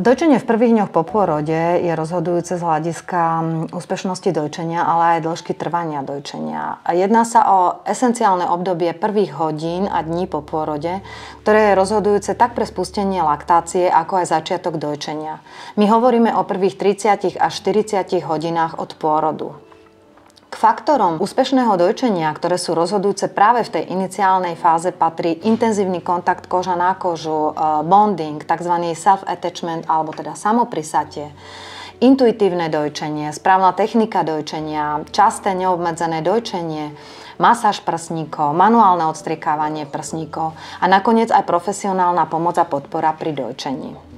Dojčenie v prvých dňoch po pôrode je rozhodujúce z hľadiska úspešnosti dojčenia, ale aj dĺžky trvania dojčenia. Jedná sa o esenciálne obdobie prvých hodín a dní po pôrode, ktoré je rozhodujúce tak pre spustenie laktácie, ako aj začiatok dojčenia. My hovoríme o prvých 30 až 40 hodinách od pôrodu. K faktorom úspešného dojčenia, ktoré sú rozhodujúce práve v tej iniciálnej fáze, patrí intenzívny kontakt koža na kožu, bonding, tzv. Self-attachment alebo teda samoprisatie, intuitívne dojčenie, správna technika dojčenia, časté neobmedzené dojčenie, masáž prsníkov, manuálne odstriekávanie prsníkov a nakoniec aj profesionálna pomoc a podpora pri dojčení.